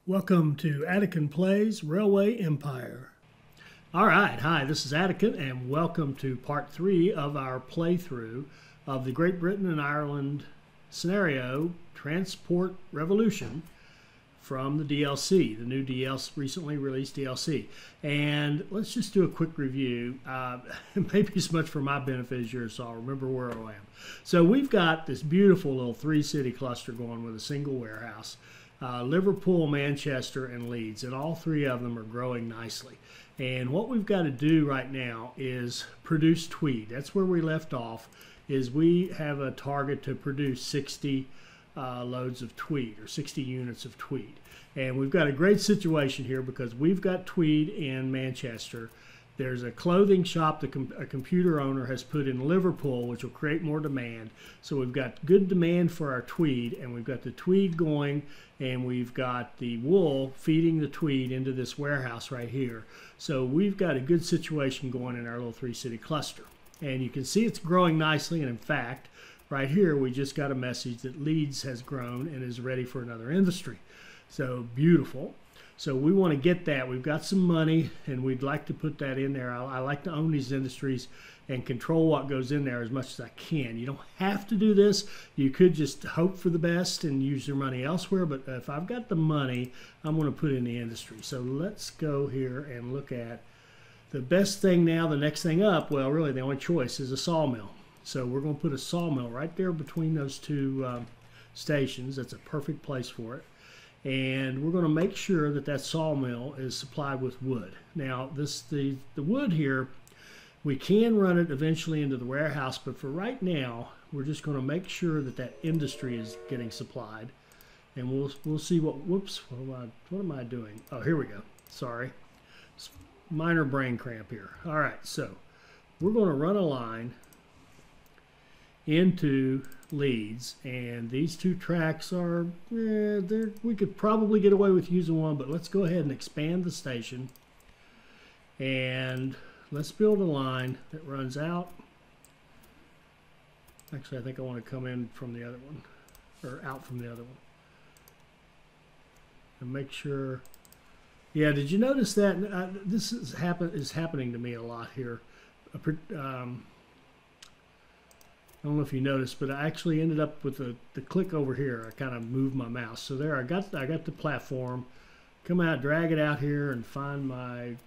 Welcome to Attican Plays Railway Empire. All right, hi, this is Attican, and welcome to part 3 of our playthrough of the Great Britain and Ireland scenario, Transport Revolution, from the DLC, the new DLC, recently released DLC. And let's just do a quick review, maybe as much for my benefit as yours, so I'll remember where I am. So we've got this beautiful little 3-city cluster going with a single warehouse. Liverpool, Manchester, and Leeds, and all 3 of them are growing nicely. And what we've got to do right now is produce tweed. That's where we left off, is we have a target to produce 60 loads of tweed, or 60 units of tweed. And we've got a great situation here because we've got tweed in Manchester. There's a clothing shop that a computer owner has put in Liverpool, which will create more demand. So we've got good demand for our tweed, and we've got the tweed going, and we've got the wool feeding the tweed into this warehouse right here. So we've got a good situation going in our little 3-city cluster. And you can see it's growing nicely, and in fact, right here we just got a message that Leeds has grown and is ready for another industry. So beautiful. So we want to get that. We've got some money, and we'd like to put that in there. I like to own these industries and control what goes in there as much as I can. You don't have to do this. You could just hope for the best and use your money elsewhere, but if I've got the money, I'm going to put in the industry. So let's go here and look at the best thing now. The next thing up, well, really the only choice is a sawmill. So we're going to put a sawmill right there between those 2 stations. That's a perfect place for it. And we're going to make sure that that sawmill is supplied with wood. Now, the wood here, we can run it eventually into the warehouse, but for right now, we're just going to make sure that that industry is getting supplied. And we'll see what, whoops, what am I doing? Oh, here we go. Sorry. Minor brain cramp here. All right, so we're going to run a line into Leeds, and these 2 tracks are, we could probably get away with using one, but let's go ahead and expand the station, and let's build a line that runs out. Actually, I think I want to come in from the other one, or out from the other one, and make sure. Yeah, did you notice that? This is happening to me a lot here. I don't know if you noticed, but I actually ended up with the click over here. I kind of moved my mouse. So there, I got the platform. Come out, drag it out here, and find my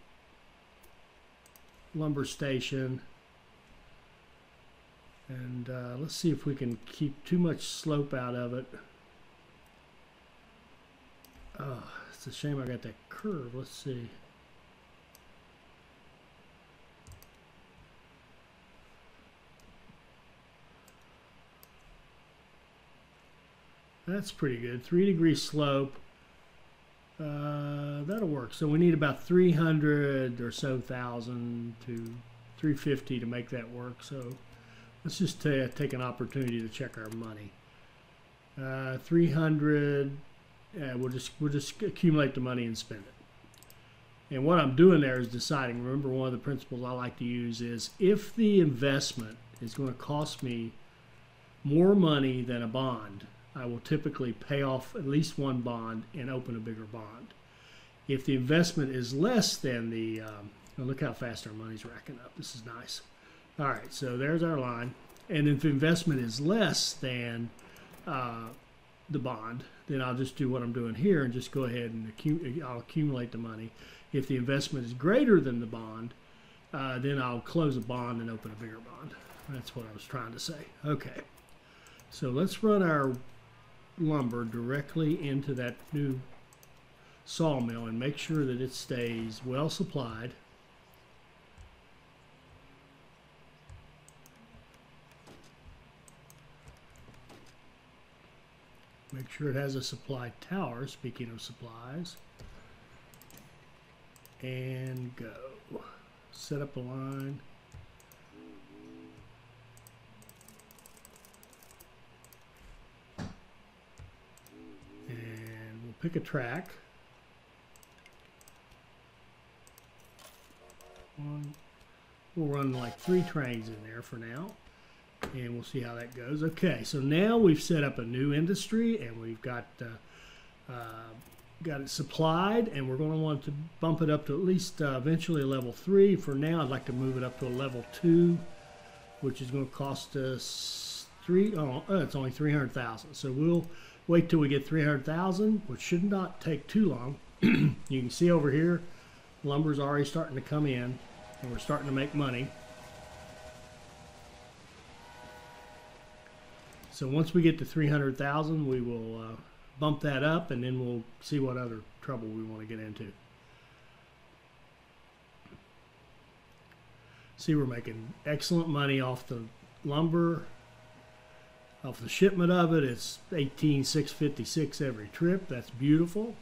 lumber station. And let's see if we can keep too much slope out of it. Oh, it's a shame I got that curve. Let's see. That's pretty good. 3-degree slope. That'll work. So we need about 300 or so thousand to 350 to make that work. So let's just take an opportunity to check our money. 300. We'll just accumulate the money and spend it. And what I'm doing there is deciding. Remember, one of the principles I like to use is if the investment is going to cost me more money than a bond, I will typically pay off at least one bond and open a bigger bond. If the investment is less than the, look how fast our money's racking up. This is nice. All right, so there's our line. And if the investment is less than the bond, then I'll just do what I'm doing here and just go ahead and I'll accumulate the money. If the investment is greater than the bond, then I'll close a bond and open a bigger bond. That's what I was trying to say. Okay, so let's run our lumber directly into that new sawmill and make sure that it stays well supplied. Make sure it has a supply tower, speaking of supplies. And go. Set up a line. Pick a track. We'll run like 3 trains in there for now. and we'll see how that goes. Okay, so now we've set up a new industry, and we've got got it supplied, and we're going to want to bump it up to at least eventually a level 3. For now, I'd like to move it up to a level 2, which is going to cost us it's only 300,000. So we'll wait till we get 300,000, which should not take too long. You can see over here, lumber's already starting to come in, and we're starting to make money. So once we get to 300,000, we will bump that up, and then we'll see what other trouble we want to get into. See, we're making excellent money off the lumber, off the shipment of it. It's 18,656 every trip. That's beautiful.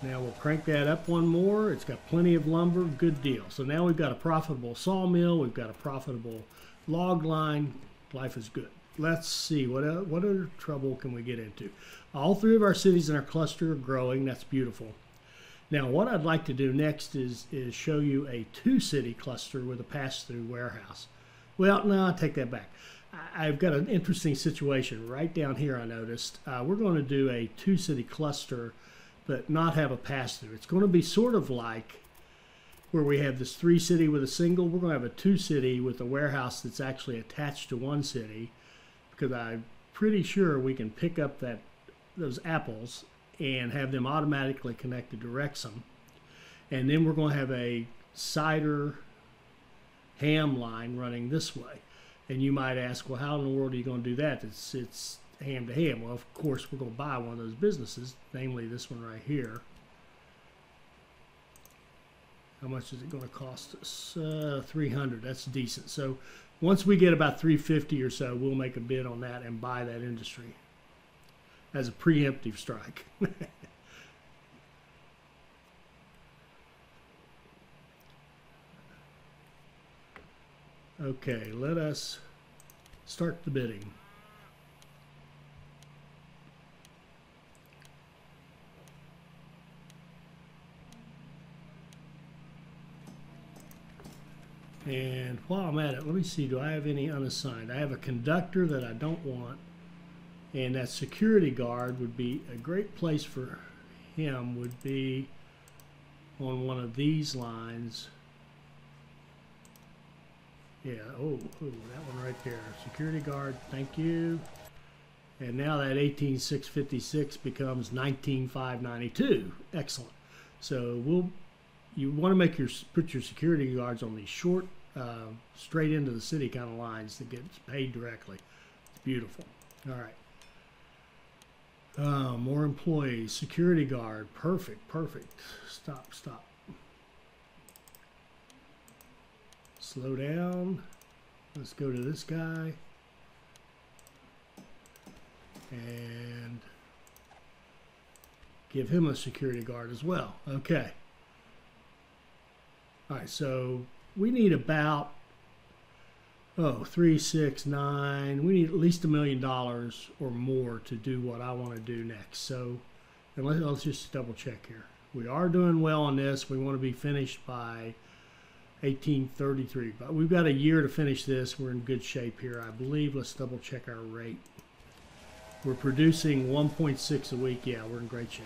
Now we'll crank that up one more. It's got plenty of lumber. Good deal. So now we've got a profitable sawmill. We've got a profitable log line. Life is good. Let's see, what other trouble can we get into? All 3 of our cities in our cluster are growing. That's beautiful. Now what I'd like to do next is show you a 2-city cluster with a pass-through warehouse. Well, no, I take that back. I've got an interesting situation right down here. I noticed we're going to do a 2-city cluster, but not have a pass-through. It's going to be sort of like where we have this 3-city with a single. We're going to have a 2-city with a warehouse that's actually attached to 1 city, because I'm pretty sure we can pick up those apples and have them automatically connected to Wrexham. And then we're going to have a cider ham line running this way. And you might ask, well, how in the world are you going to do that? It's ham to ham. Well, of course, we're going to buy one of those businesses, namely this one right here. How much is it going to cost us? 300. That's decent. So once we get about 350 or so, we'll make a bid on that and buy that industry as a preemptive strike. Okay, let us start the bidding. And while I'm at it, let me see, do I have any unassigned? I have a conductor that I don't want, and that security guard would be a great place for him, would be on one of these lines. Yeah, oh, that one right there. Security guard, thank you. And now that 18,656 becomes 19,592. Excellent. So you want to put your security guards on these short, straight into the city kind of lines that gets paid directly. It's beautiful. All right. More employees. Security guard. Perfect. Perfect. Stop. Slow down. Let's go to this guy. And give him a security guard as well. Okay. All right, so we need about, 3, 6, 9. We need at least $1 million or more to do what I want to do next. So and let's just double check here. We are doing well on this. We want to be finished by 1833, but we've got a year to finish this. We're in good shape here, I believe. Let's double check our rate. We're producing 1.6 a week. Yeah, we're in great shape.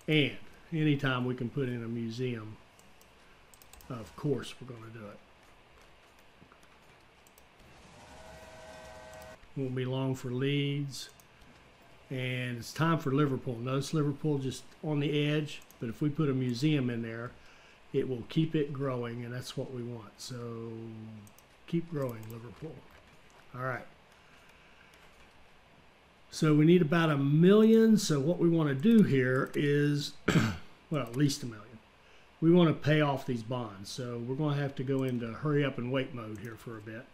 And anytime we can put in a museum, of course we're going to do it. Won't be long for Leeds. And it's time for Liverpool. Notice Liverpool just on the edge, but if we put a museum in there, it will keep it growing, and that's what we want. So keep growing, Liverpool. All right. So we need about $1 million. So what we want to do here is, well, at least $1 million. We want to pay off these bonds. So we're going to have to go into hurry up and wait mode here for a bit.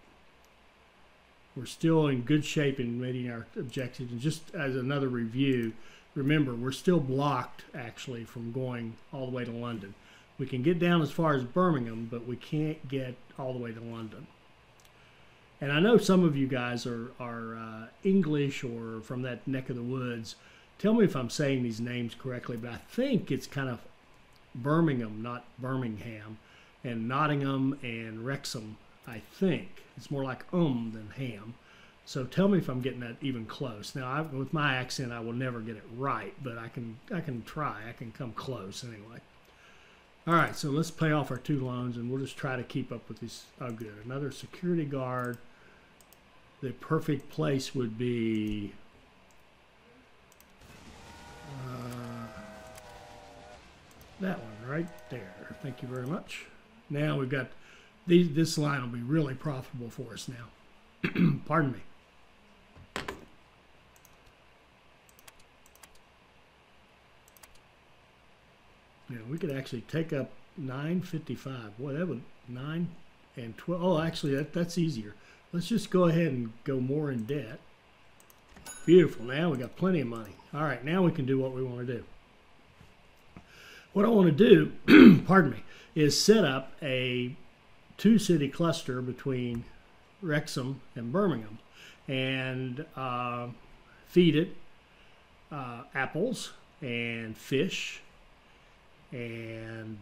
We're still in good shape in meeting our objectives. And just as another review, remember, we're still blocked, actually, from going all the way to London. We can get down as far as Birmingham, but we can't get all the way to London. And I know some of you guys are English or from that neck of the woods. Tell me if I'm saying these names correctly, but I think it's kind of Birmingham, not Birmingham, and Nottingham and Wrexham, I think. It's more like than ham. So tell me if I'm getting that even close. Now, with my accent, I will never get it right, but I can try. I can come close anyway. All right, so let's pay off our 2 loans, and we'll just try to keep up with these. Oh, good. Another security guard. The perfect place would be that one right there. Thank you very much. Now we've got this line will be really profitable for us now. Pardon me. Yeah, we could actually take up 955. Boy, that would 9 and 12. Oh, actually, that's easier. Let's just go ahead and go more in debt. Beautiful. Now we got plenty of money. All right, now we can do what we want to do. What I want to do, pardon me, is set up a 2-city cluster between Wrexham and Birmingham, and feed it apples and fish and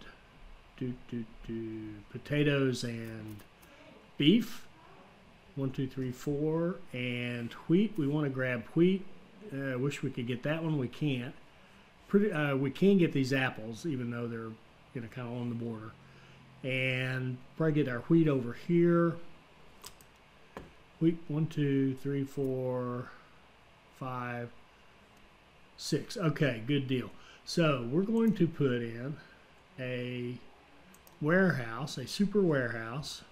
potatoes and beef. 1, 2, 3, 4, and wheat. We want to grab wheat. I wish we could get that one. We can't. We can get these apples, even though they're kind of on the border. And probably get our wheat over here. Wheat 1, 2, 3, 4, 5, 6. Okay, good deal. So we're going to put in a warehouse, a super warehouse,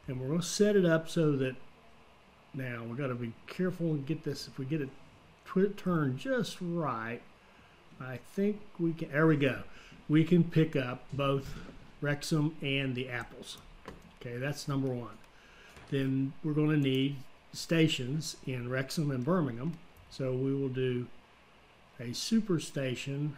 and we're going to set it up so that now we've got to be careful and get this. If we get it turned just right, I think we can. There we go. We can pick up both Wrexham and the apples. Okay, that's number 1. Then we're going to need stations in Wrexham and Birmingham. So we will do a super station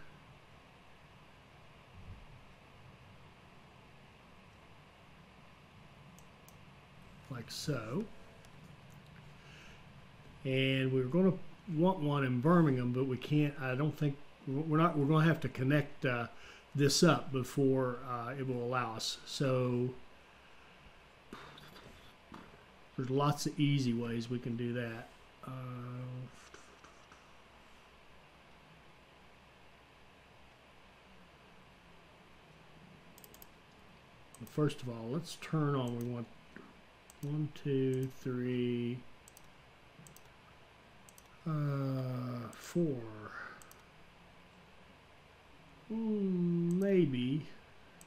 like so. And we're going to want one in Birmingham, but we can't. I don't think we're going to have to connect this up before it will allow us. So there's lots of easy ways we can do that. First of all, let's turn on. We want 1, 2, 3, 4. Maybe,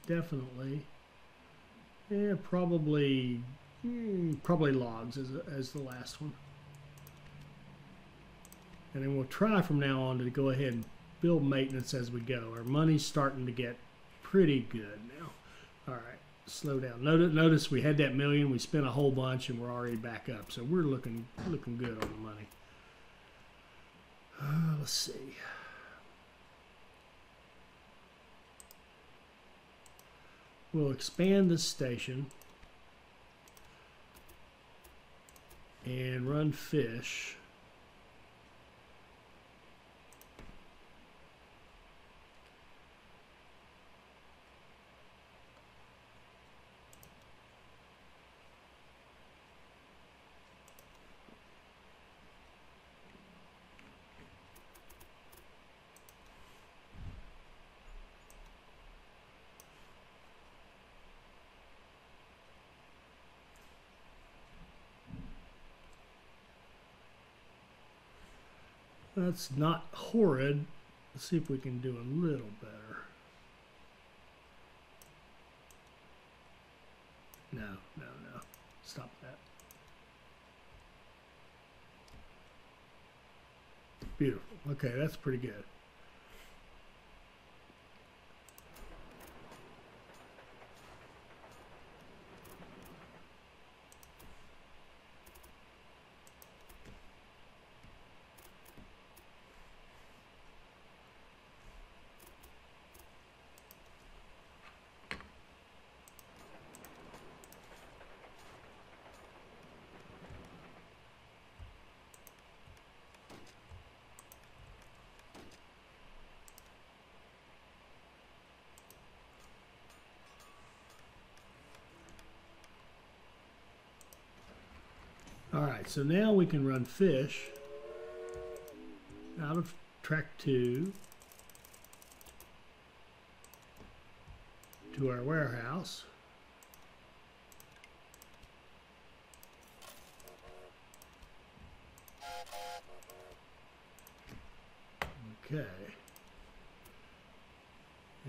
definitely. Yeah, probably logs as the last one. And then we'll try from now on to go ahead and build maintenance as we go. Our money's starting to get pretty good now. All right, slow down. Notice we had that million. We spent a whole bunch, and we're already back up. So we're looking good on the money. Let's see. We'll expand this station and run fish. That's not horrid. Let's see if we can do a little better. No. Stop that. Beautiful. Okay, that's pretty good. right, so now we can run fish out of track 2 to our warehouse. Okay.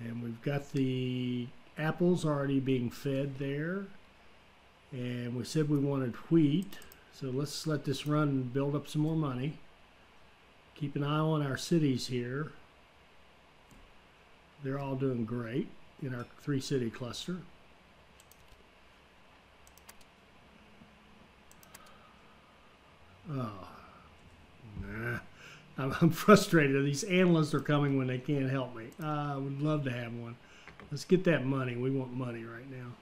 And we've got the apples already being fed there. And we said we wanted wheat. So let's let this run and build up some more money. Keep an eye on our cities here. They're all doing great in our 3-city cluster. Oh, nah. I'm frustrated. These analysts are coming when they can't help me. I would love to have one. Let's get that money. We want money right now.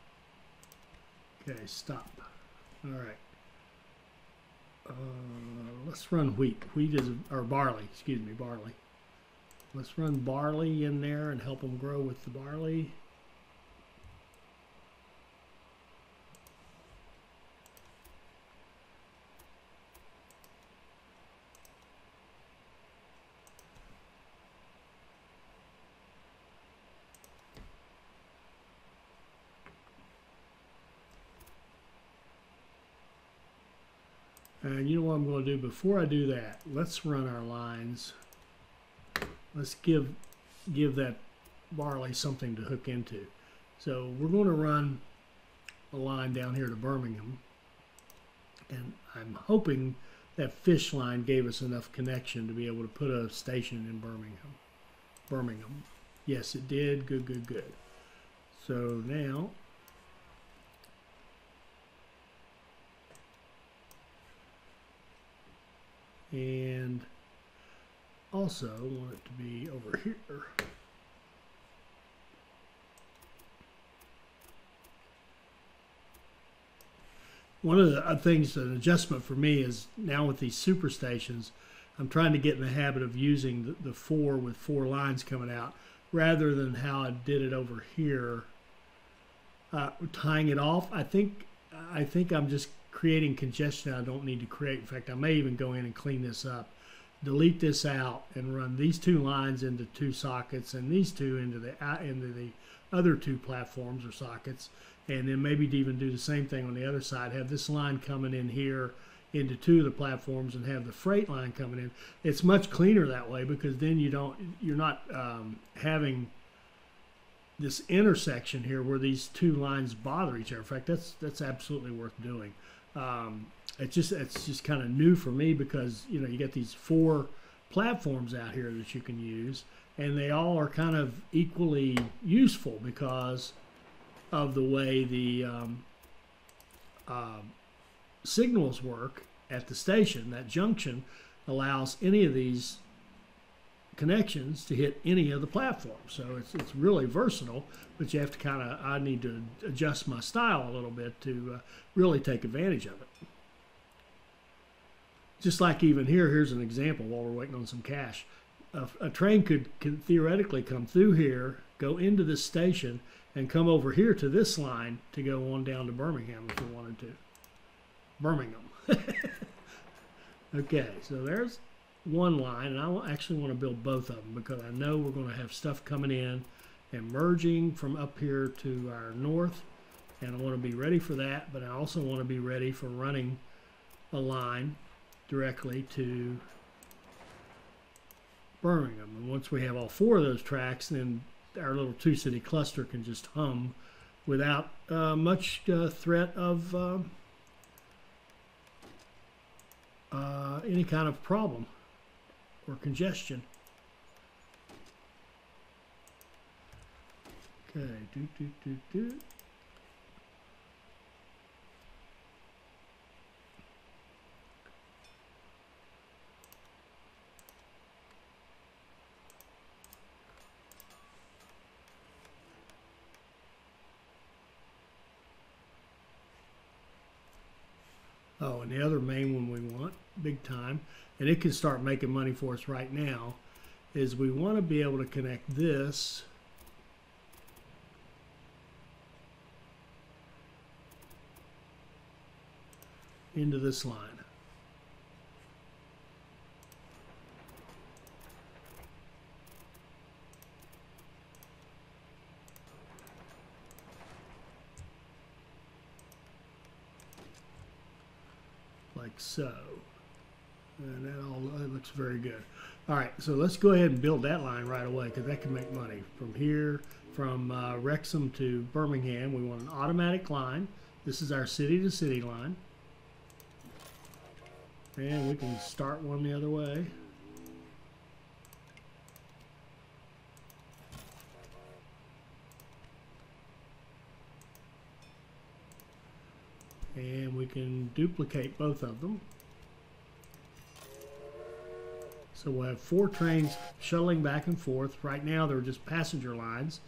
Okay, stop. All right. Let's run wheat. Wheat is, or barley, excuse me, barley. Let's run barley in there and help them grow with the barley. And you know what I'm going to do before I do that? Let's run our lines. Let's give that barley something to hook into. So we're going to run a line down here to Birmingham. And I'm hoping that fish line gave us enough connection to be able to put a station in Birmingham. Yes, it did. Good, good, good. So now and also want it to be over here. One of the things, an adjustment for me is now with these super stations, I'm trying to get in the habit of using the 4 with 4 lines coming out rather than how I did it over here, tying it off. I think I'm just creating congestion I don't need to create. In fact, I may even go in and clean this up, delete this out, and run these 2 lines into 2 sockets and these 2 into the other 2 platforms or sockets, and then maybe even do the same thing on the other side. Have this line coming in here into 2 of the platforms and have the freight line coming in. It's much cleaner that way because then you're not having this intersection here where these 2 lines bother each other. In fact, that's absolutely worth doing. It's just kind of new for me because you get these 4 platforms out here that you can use, and they all are kind of equally useful because of the way the signals work at the station. That junction allows any of these connections to hit any of the platforms. So it's really versatile, but you have to I need to adjust my style a little bit to really take advantage of it. Just like even here's an example while we're waiting on some cash. A train could theoretically come through here, go into this station, and come over here to this line to go on down to Birmingham if we wanted to. Birmingham. Okay, so there's one line, and I actually want to build both of them because I know we're going to have stuff coming in and merging from up here to our north, and I want to be ready for that, but I also want to be ready for running a line directly to Birmingham. And once we have all 4 of those tracks, then our little 2-city cluster can just hum without much threat of any kind of problem or congestion. Okay, do. Oh, and the other main one we want, big time, and it can start making money for us right now, is we want to be able to connect this into this line. like so. And that looks very good. All right, so let's go ahead and build that line right away because that can make money. From here, from Wrexham to Birmingham, we want an automatic line. This is our city-to-city line. And we can start one the other way. And we can duplicate both of them. So we'll have 4 trains shuttling back and forth. Right now they're just passenger lines,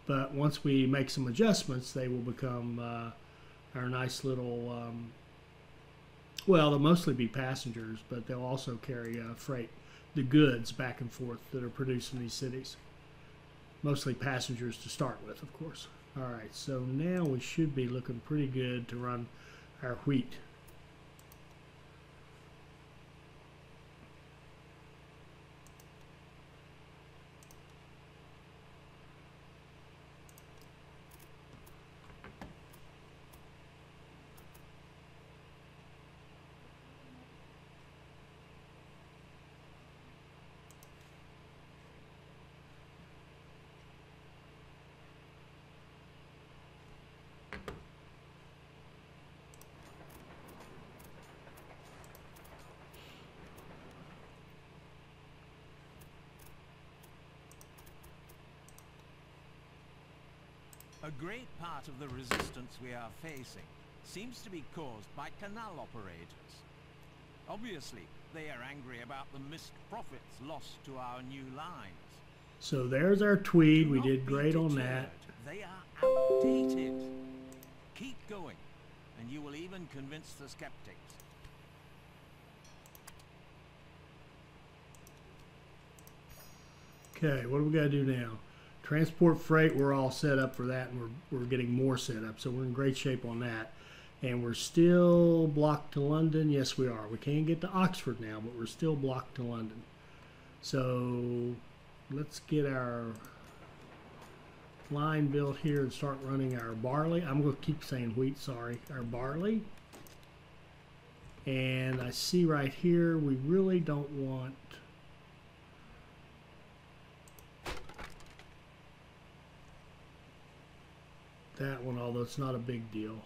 but once we make some adjustments, they will become our nice little, well, they'll mostly be passengers, but they'll also carry freight, the goods back and forth that are produced in these cities. Mostly passengers to start with, of course. All right, so now we should be looking pretty good to run our wheat. A great part of the resistance we are facing seems to be caused by canal operators. Obviously, they are angry about the missed profits lost to our new lines. So there's our tweed. We did great on that. They are outdated. Keep going, and you will even convince the skeptics. Okay, what do we got to do now? Transport freight, we're all set up for that, and we're getting more set up, so we're in great shape on that. And we're still blocked to London. Yes, we are. We can't get to Oxford now, but we're still blocked to London. So let's get our line built here and start running our barley. I'm going to keep saying wheat, sorry. Our barley. And I see right here, we really don't want that one, although it's not a big deal.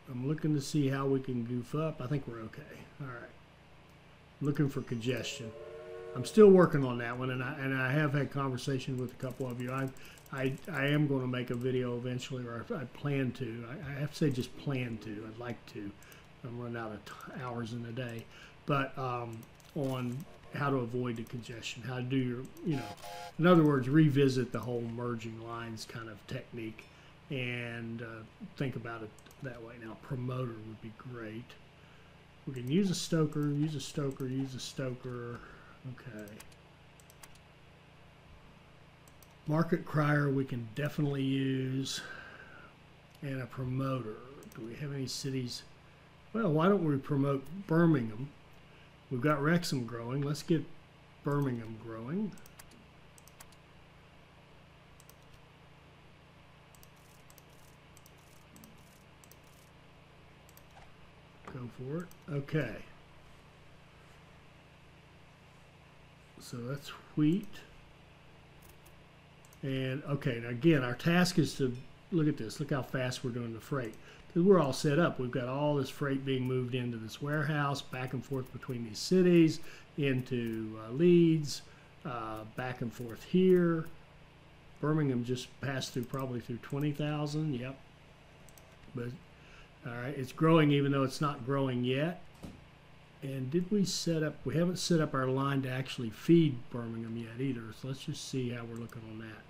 I'm looking to see how we can goof up. I think we're okay. All right. Looking for congestion. I'm still working on that one, and I have had conversation with a couple of you. I am going to make a video eventually, or I plan to. I have to say just plan to. I'd like to. I'm running out of hours in a day. But on how to avoid the congestion, how to do your, in other words, revisit the whole merging lines kind of technique and think about it that way. Now, promoter would be great. We can use a stoker, use a stoker, use a stoker. Okay. Market crier we can definitely use. And a promoter. Do we have any cities? Well, why don't we promote Birmingham? We've got Wrexham growing. Let's get Birmingham growing. Go for it. Okay. So that's wheat. And okay, now again, our task is to look at this. Look how fast we're doing the freight. Because we're all set up. We've got all this freight being moved into this warehouse, back and forth between these cities, into Leeds, back and forth here. Birmingham just passed through probably through 20,000. Yep. But all right, it's growing even though it's not growing yet. And did we set up? We haven't set up our line to actually feed Birmingham yet either. So let's just see how we're looking on that.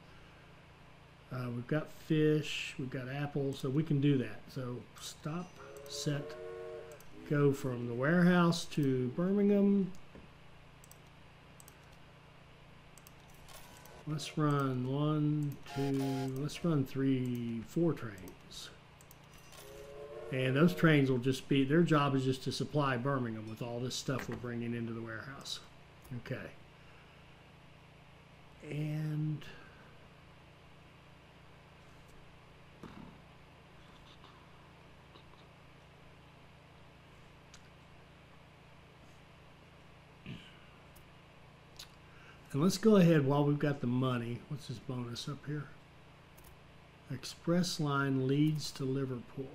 We've got fish, we've got apples, so we can do that. So stop, set, go from the warehouse to Birmingham. Let's run 1, 2, let's run 3, 4 trains. And those trains will just be, their job is just to supply Birmingham with all this stuff we're bringing into the warehouse. Okay. And And let's go ahead while we've got the money. What's this bonus up here? Express line leads to Liverpool.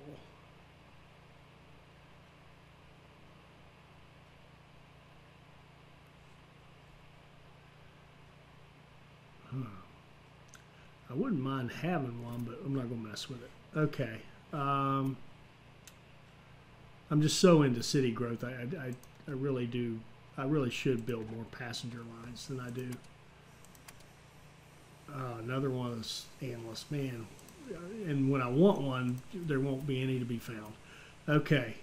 I wouldn't mind having one, but I'm not going to mess with it. Okay. I'm just so into city growth. I really do. I really should build more passenger lines than I do. Another one of those endless, man. And when I want one, there won't be any to be found. Okay.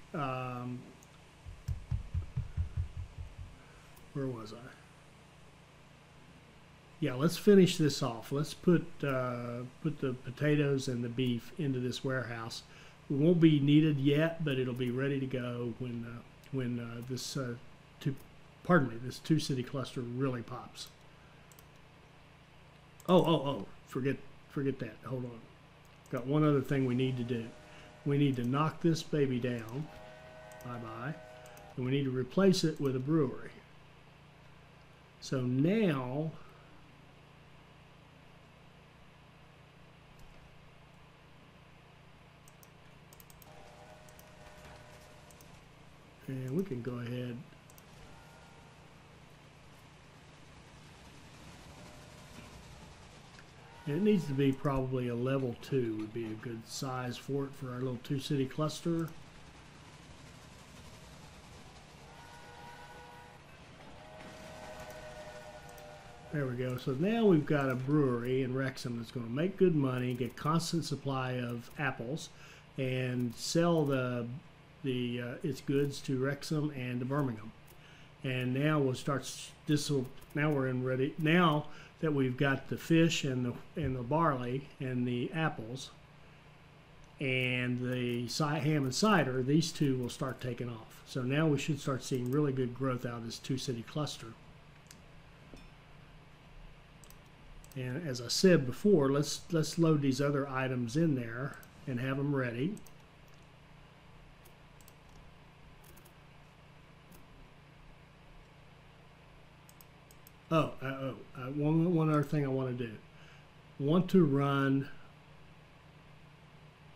Where was I? Yeah, let's finish this off. Let's put the potatoes and the beef into this warehouse. It won't be needed yet, but it'll be ready to go when this this two-city cluster really pops. Oh! Forget that. Hold on. Got one other thing we need to do. We need to knock this baby down. Bye-bye. And we need to replace it with a brewery. So now, and we can go ahead. And it needs to be probably a level 2 would be a good size for it for our little two-city cluster. There we go. So now we've got a brewery in Wrexham that's going to make good money, get constant supply of apples, and sell its goods to Wrexham and to Birmingham. And now we'll start. Now we're in ready. Now that we've got the fish and the barley and the apples and the ham and cider, these two will start taking off. So now we should start seeing really good growth out of this two-city cluster. And as I said before, let's load these other items in there and have them ready. One other thing I want to do. Want to run.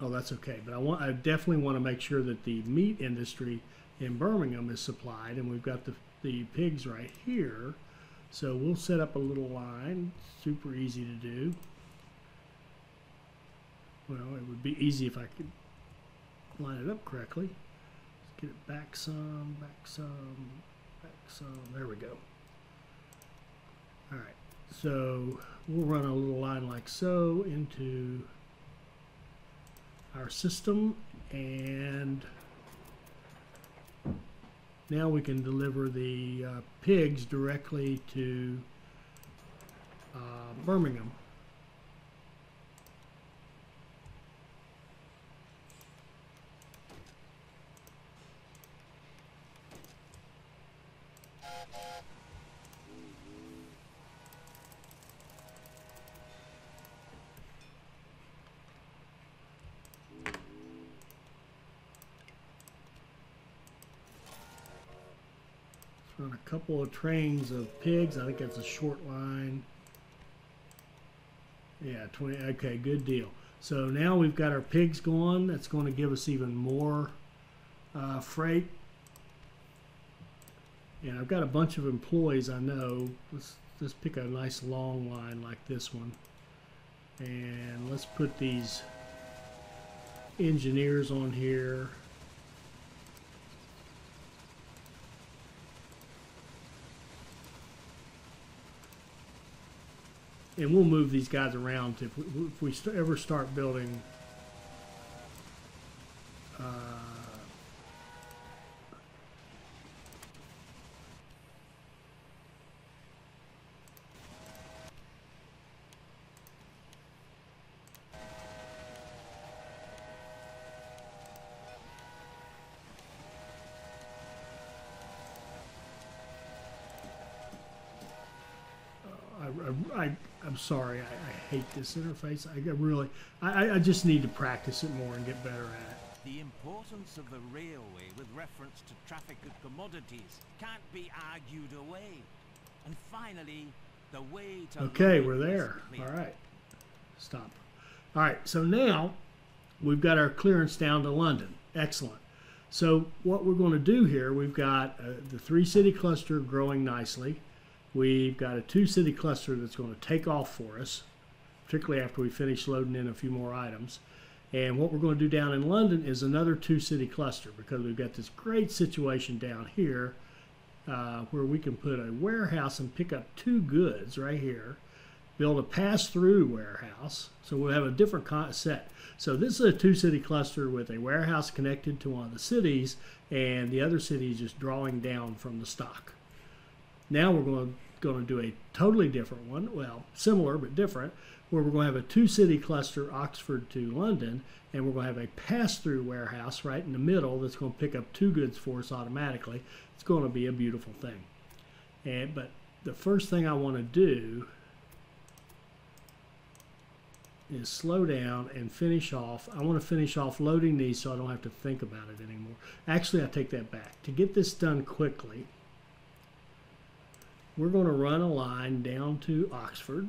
Oh, that's okay. But I definitely want to make sure that the meat industry in Birmingham is supplied, and we've got the pigs right here. So we'll set up a little line. Super easy to do. Well, it would be easy if I could line it up correctly. Let's get it back some, back some, back some. There we go. All right. So we'll run a little line like so into our system, and now we can deliver the pigs directly to Birmingham. Run a couple of trains of pigs. I think that's a short line. Yeah, 20. Okay, good deal. So now we've got our pigs going. That's going to give us even more freight. And I've got a bunch of employees I know. Let's pick a nice long line like this one. And let's put these engineers on here. And we'll move these guys around if we ever start building I'm sorry, I hate this interface. I just need to practice it more and get better at it. The importance of the railway with reference to traffic of commodities can't be argued away. And finally, The way to Okay, London we're is there. clear. All right. Stop. All right, so now we've got our clearance down to London. Excellent. So what we're going to do here, we've got the 3-city cluster growing nicely. We've got a 2-city cluster that's going to take off for us, particularly after we finish loading in a few more items. And what we're going to do down in London is another 2-city cluster, because we've got this great situation down here where we can put a warehouse and pick up 2 goods right here, build a pass-through warehouse, so we'll have a different set. So this is a 2-city cluster with a warehouse connected to one of the cities, and the other city is just drawing down from the stock. Now we're going to do a totally different one, well, similar but different, where we're going to have a 2-city cluster, Oxford to London, and we're going to have a pass-through warehouse right in the middle that's going to pick up 2 goods for us automatically. It's going to be a beautiful thing. But the first thing I want to do is slow down and finish off. I want to finish off loading these so I don't have to think about it anymore. Actually, I take that back. To get this done quickly, we're going to run a line down to Oxford.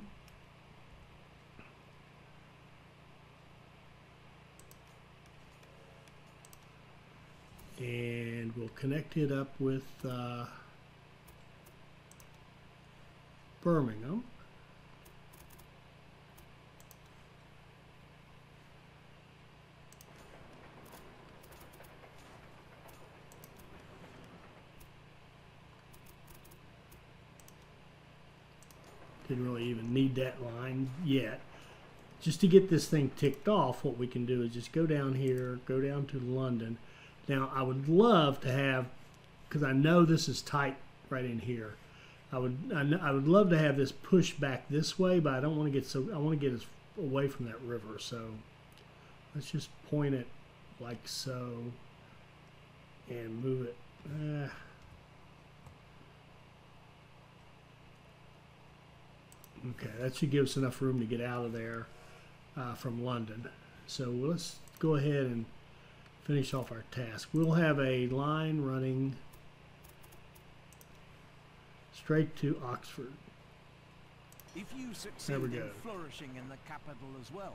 And we'll connect it up with Birmingham. Didn't really even need that line yet. Just to get this thing ticked off, what we can do is just go down here, go down to London. Now, I would love to have, because I know this is tight right in here, I would love to have this pushed back this way, but I don't want to get so, I want to get us away from that river. So let's just point it like so and move it. Okay, that should give us enough room to get out of there from London. So let's go ahead and finish off our task. We'll have a line running straight to Oxford. If you succeed in flourishing in the capital as well,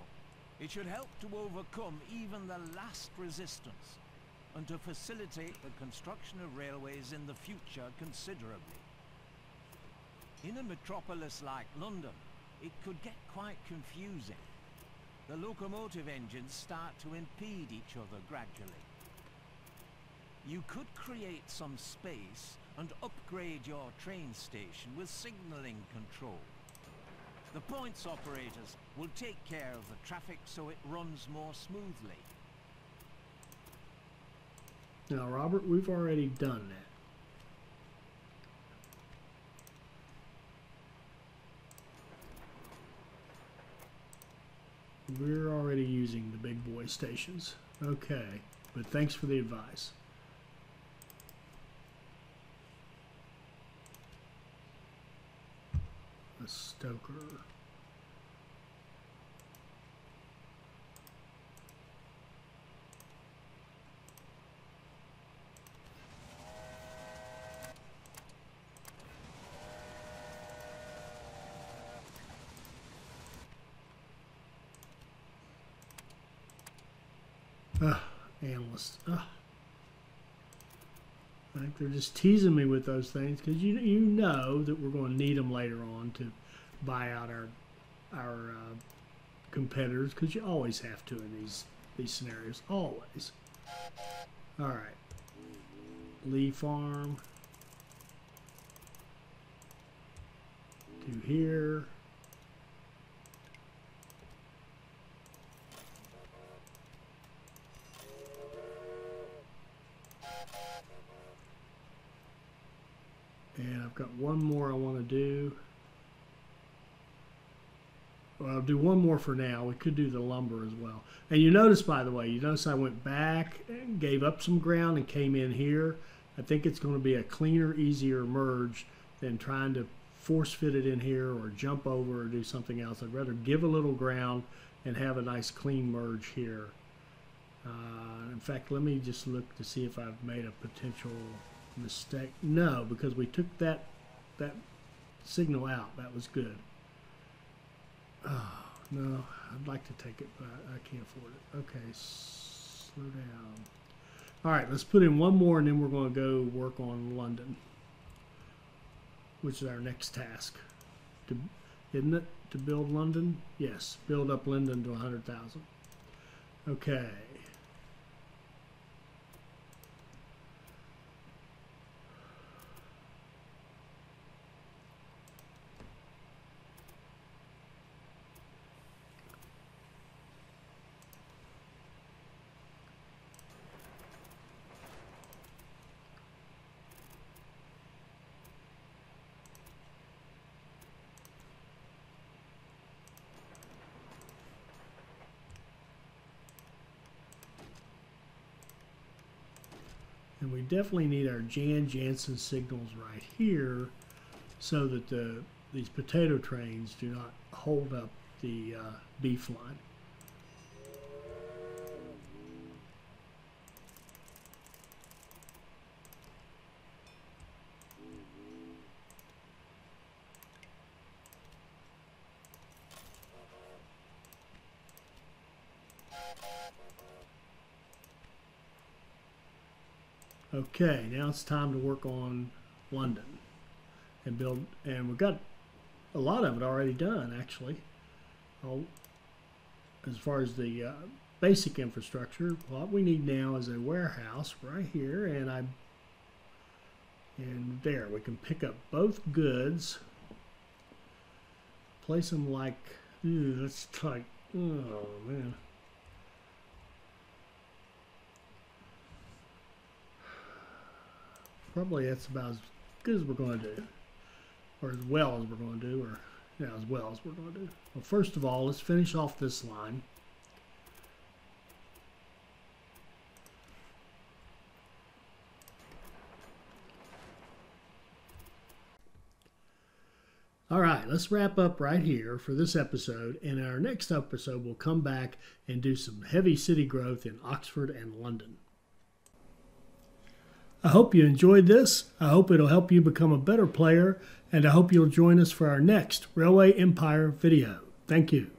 it should help to overcome even the last resistance and to facilitate the construction of railways in the future considerably. In a metropolis like London, it could get quite confusing. The locomotive engines start to impede each other gradually. You could create some space and upgrade your train station with signaling control. The points operators will take care of the traffic so it runs more smoothly. Now, Robert, we've already done that. We're already using the big boy stations. Okay, but thanks for the advice. A stoker. Analysts. I think they're just teasing me with those things because you know that we're going to need them later on to buy out our competitors, because you always have to in these scenarios, always. All right, Lee Farm to here. And I've got one more I want to do. Well, I'll do one more for now. We could do the lumber as well. And you notice, by the way, you notice I went back and gave up some ground and came in here. I think it's going to be a cleaner, easier merge than trying to force fit it in here or jump over or do something else. I'd rather give a little ground and have a nice clean merge here. In fact, let me just look to see if I've made a potential mistake. No, because we took that signal out. That was good. Oh, no, I'd like to take it, but I can't afford it. Okay, slow down. All right, let's put in one more, and then we're going to go work on London, which is our next task. Isn't it? To build London? Yes, build up London to 100,000. Okay. And we definitely need our Jansen signals right here so that these potato trains do not hold up the beef line. Okay, now it's time to work on London and build, and we've got a lot of it already done actually. As far as the basic infrastructure, what we need now is a warehouse right here, and there we can pick up both goods, place them like, that's tight. Oh man. Probably that's about as good as we're going to do, or as well as we're going to do, or yeah, as well as we're going to do. Well, first of all, let's finish off this line. All right, let's wrap up right here for this episode. In our next episode, we'll come back and do some heavy city growth in Oxford and London. I hope you enjoyed this. I hope it'll help you become a better player, and I hope you'll join us for our next Railway Empire video. Thank you.